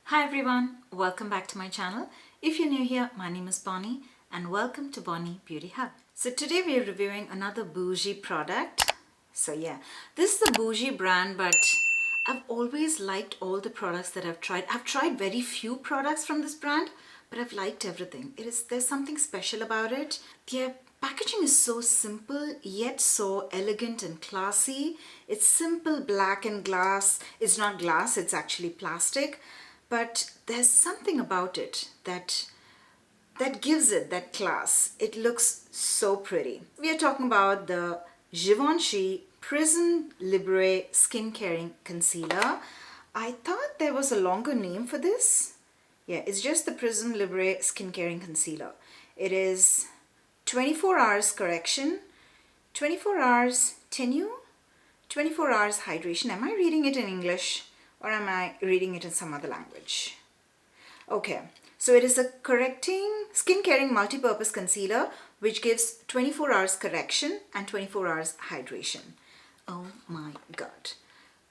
Hi everyone, welcome back to my channel. If you're new here, my name is Bonny and welcome to Bonny Beauty Hub. So today we are reviewing another bougie product. So yeah, this is a bougie brand, but I've always liked all the products that I've tried. I've tried very few products from this brand, but I've liked everything. There's something special about it. Their packaging is so simple yet so elegant and classy. It's simple black and glass. It's not glass, it's actually plastic. But there's something about it that gives it that class. It looks so pretty. We are talking about the Givenchy Prisme Libre Skin Caring Concealer. I thought there was a longer name for this. Yeah, it's just the Prisme Libre Skin Caring Concealer. It is 24 hours correction, 24 hours tenue, 24 hours hydration. Am I reading it in English? Or am I reading it in some other language? Okay, so it is a skin caring multi-purpose concealer which gives 24 hours correction and 24 hours hydration. Oh my god,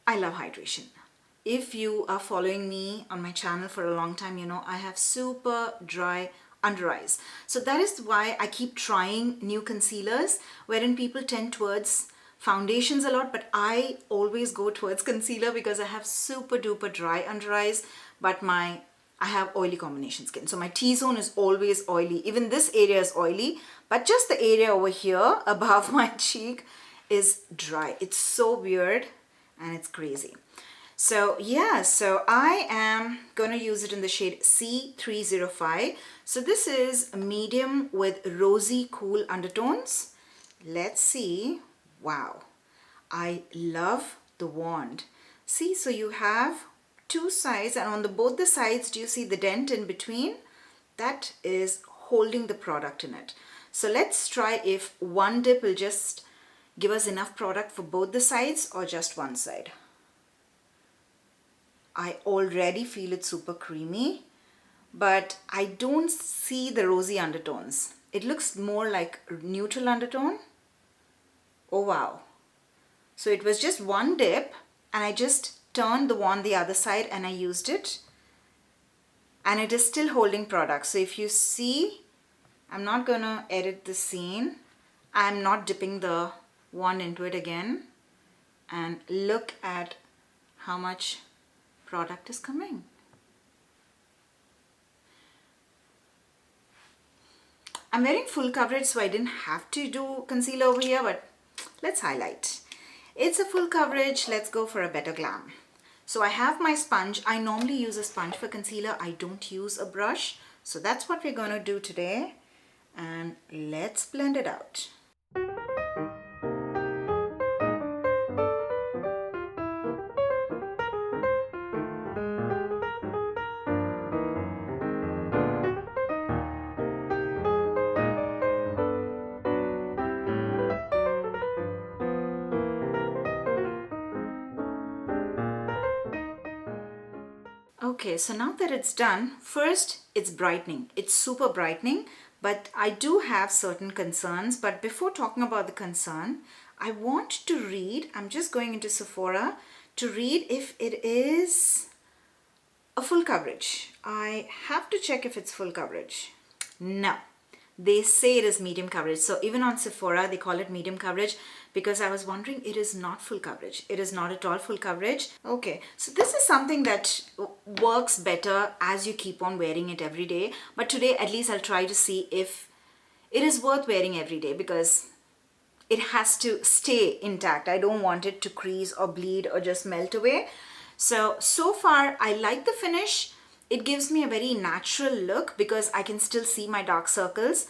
I love hydration. If you are following me on my channel for a long time, you know I have super dry under eyes. So that is why I keep trying new concealers wherein people tend towards foundations a lot, but I always go towards concealer because I have super duper dry under eyes, but I have oily combination skin. So my T-zone is always oily. Even this area is oily, but just the area over here above my cheek is dry. It's so weird and it's crazy. So yeah, so I am going to use it in the shade C305. So this is a medium with rosy cool undertones. Let's see. Wow, I love the wand. See, so you have two sides, and on both the sides, do you see the dent in between? That is holding the product in it. So let's try if one dip will just give us enough product for both the sides or just one side. I already feel it super creamy, but I don't see the rosy undertones. It looks more like neutral undertone. Oh wow. So it was just one dip and I just turned the wand the other side and I used it. And it is still holding product. So if you see, I'm not going to edit the scene. I'm not dipping the wand into it again. And look at how much product is coming. I'm wearing full coverage, so I didn't have to do concealer over here, but let's highlight. It's a full coverage. Let's go for a better glam. So I have my sponge. I normally use a sponge for concealer. I don't use a brush. So that's what we're going to do today. And let's blend it out. Okay, so now that it's done, first it's brightening. It's super brightening, but I do have certain concerns. But before talking about the concern, I want to read, I'm just going into Sephora to read if it is a full coverage. I have to check if it's full coverage. No, they say it is medium coverage. So even on Sephora, they call it medium coverage because I was wondering, it is not full coverage. It is not at all full coverage. Okay, so this is something that works better as you keep on wearing it every day. But today, at least I'll try to see if it is worth wearing every day because it has to stay intact. I don't want it to crease or bleed or just melt away. So far, I like the finish. It gives me a very natural look because I can still see my dark circles.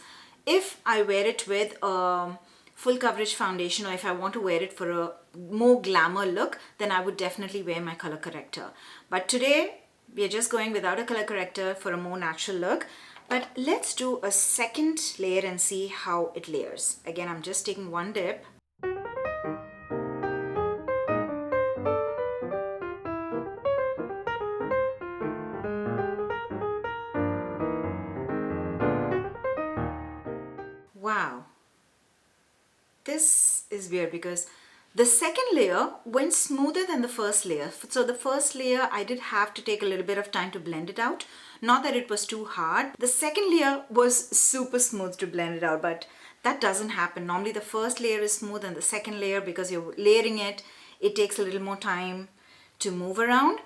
If I wear it with a full coverage foundation or if I want to wear it for a more glamour look, then I would definitely wear my color corrector. But today, we are just going without a color corrector for a more natural look. But let's do a second layer and see how it layers. Again, I'm just taking one dip. Wow. This is weird because The second layer went smoother than the first layer. So the first layer, I did have to take a little bit of time to blend it out. Not that it was too hard. The second layer was super smooth to blend it out, but that doesn't happen. Normally the first layer is smooth and the second layer, because you're layering it, it takes a little more time to move around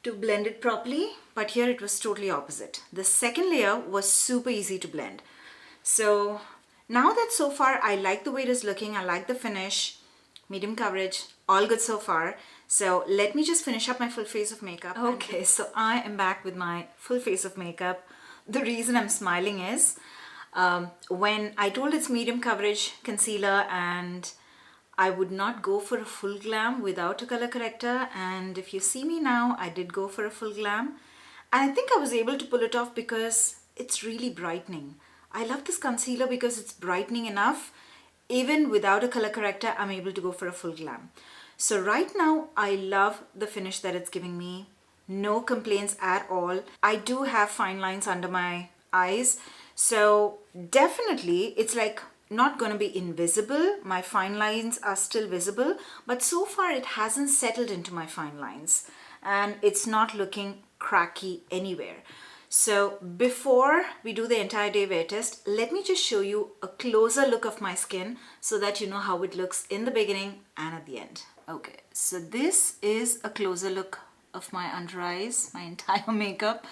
to blend it properly. But here it was totally opposite. The second layer was super easy to blend. So now that so far I like the way it is looking, I like the finish, medium coverage, all good so far. So let me just finish up my full face of makeup. Okay, so I am back with my full face of makeup. The reason I'm smiling is when I told it's medium coverage concealer and I would not go for a full glam without a color corrector, and if you see me now, I did go for a full glam, and I think I was able to pull it off because it's really brightening. I love this concealer because it's brightening enough. Even without a color corrector, I'm able to go for a full glam. So right now, I love the finish that it's giving me. No complaints at all. I do have fine lines under my eyes. So definitely, it's like not going to be invisible. My fine lines are still visible. But so far, it hasn't settled into my fine lines. And it's not looking cracky anywhere. So before we do the entire day wear test, let me just show you a closer look of my skin so that you know how it looks in the beginning and at the end. Okay, so this is a closer look of my under eyes, my entire makeup,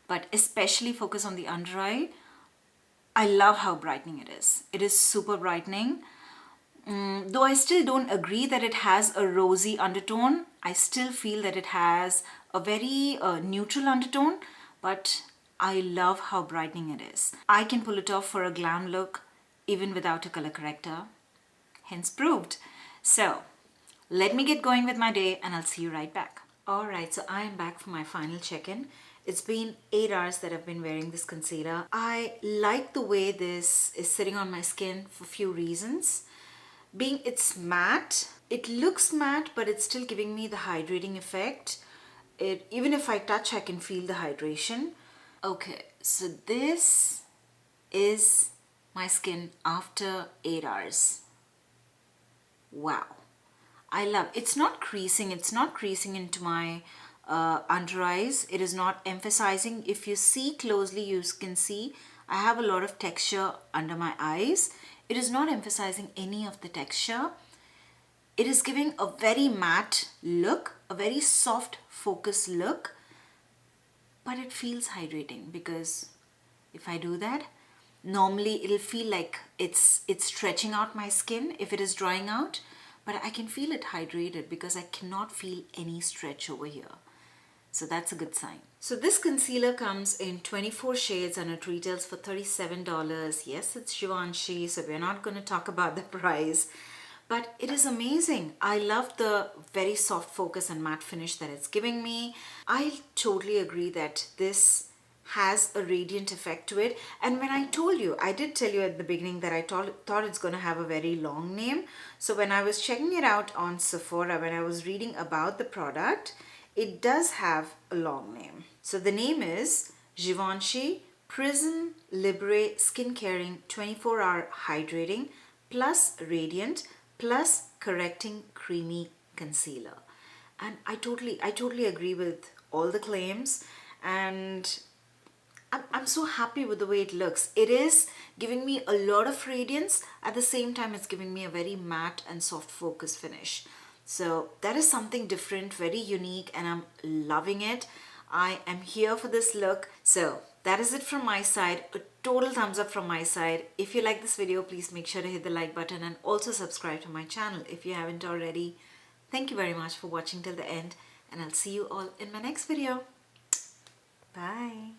but especially focus on the under eye. I love how brightening it is. It is super brightening. Though I still don't agree that it has a rosy undertone, I still feel that it has a very neutral undertone. But I love how brightening it is. I can pull it off for a glam look even without a color corrector. Hence proved. So let me get going with my day and I'll see you right back. Alright, so I am back for my final check-in. It's been 8 hours that I've been wearing this concealer. I like the way this is sitting on my skin for a few reasons. Being it's matte, it looks matte, but it's still giving me the hydrating effect. Even if I touch, I can feel the hydration. Okay, so this is my skin after 8 hours. Wow. I love it's not creasing into my under eyes. It is not emphasizing. If you see closely, you can see I have a lot of texture under my eyes. It is not emphasizing any of the texture. It is giving a very matte look, a very soft focus look, but it feels hydrating because if I do that, normally it'll feel like it's stretching out my skin if it is drying out, but I can feel it hydrated because I cannot feel any stretch over here. So that's a good sign. So this concealer comes in 24 shades and it retails for $37. Yes, it's Givenchy, so we're not going to talk about the price. But it is amazing. I love the very soft focus and matte finish that it's giving me. I totally agree that this has a radiant effect to it. And when I told you, I did tell you at the beginning that I thought it's going to have a very long name. So when I was checking it out on Sephora, when I was reading about the product, it does have a long name. So the name is Givenchy Prisme Libre Skin Caring 24-Hour Hydrating Plus Radiant Plus Correcting Creamy Concealer. And I totally agree with all the claims, and I'm so happy with the way it looks. It is giving me a lot of radiance. At the same time, it's giving me a very matte and soft focus finish. So that is something different, very unique, and I'm loving it. I am here for this look. So that is it from my side. A total thumbs up from my side. If you like this video, please make sure to hit the like button and also subscribe to my channel if you haven't already. Thank you very much for watching till the end, and I'll see you all in my next video. Bye.